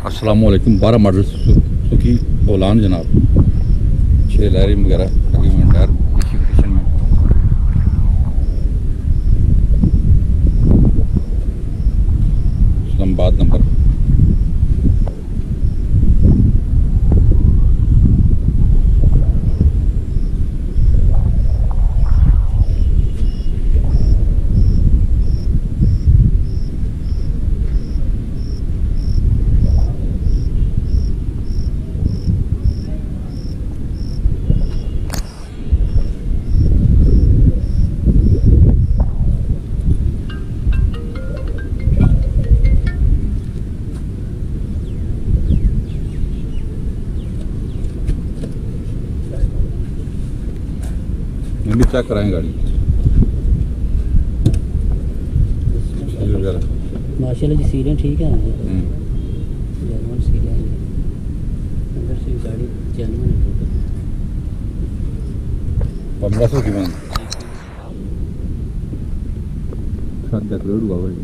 अस्सलामुअलैकुम। 12 model Suzuki Bolan जनाब, 6 लहरिंग वगैरह लगी हुई हैं, टायर इसी कंडीशन में। इस्लामाबाद नंबर। हम भी चेक कराएं गाड़ी माशाल्लाह जी, सीरें ठीक है। जर्मन सीरें हैं, अंदर से गाड़ी जर्मन है। 1500 की बंद साथ डेकोरेट हुआ भाई।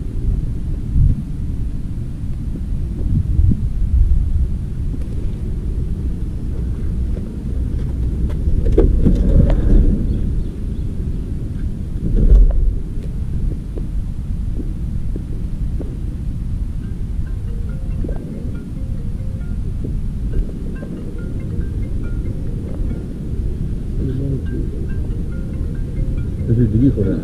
डिग्री हो रहा है।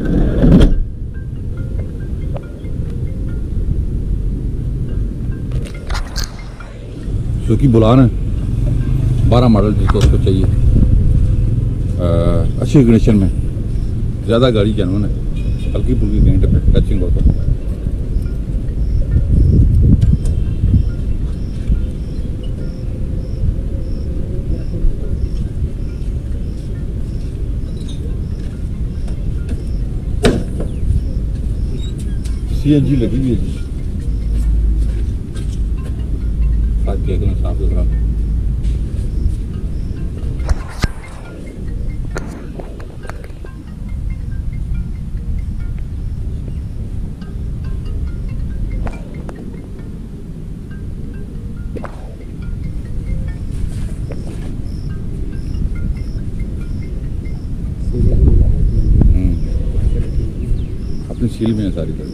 सुजुकी बोलान है, 12 मॉडल, जिसको उसको चाहिए अच्छी कंडीशन में। ज़्यादा गाड़ी जेन्युइन है, हल्की फुल्की पेंट पे टचिंग होता है। CNG लगी हुई है जी, साथ देखना साफ सुथरा। अपनी सील में है सारी गाड़ी।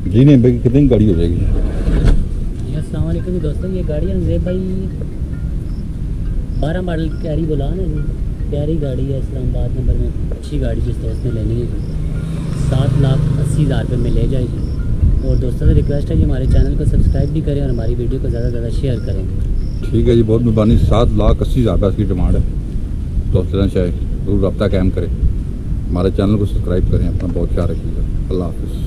जी नहीं भाई, कितनी गाड़ी हो जाएगी? अस्सलाम वालेकुम दोस्तों, ये गाड़ी है भाई 12 मॉडल कैरी बोलान है जी। प्यारी गाड़ी है, इस्लामाबाद नंबर में। अच्छी गाड़ी जिस दोस्त ने लेनी है 7,80,000 रुपये में ले जाएगी। और दोस्तों से रिक्वेस्ट है कि हमारे चैनल को सब्सक्राइब भी करें और हमारी वीडियो को ज़्यादा से ज़्यादा शेयर करें। ठीक है जी, बहुत मेहरबानी। 7,80,000 रुपये की डिमांड है। दोस्त लेना चाहे जरूर रब्ता कायम करें, हमारे चैनल को सब्सक्राइब करें। अपना बहुत ख्याल रखिएगा। अल्लाह हाफिज़।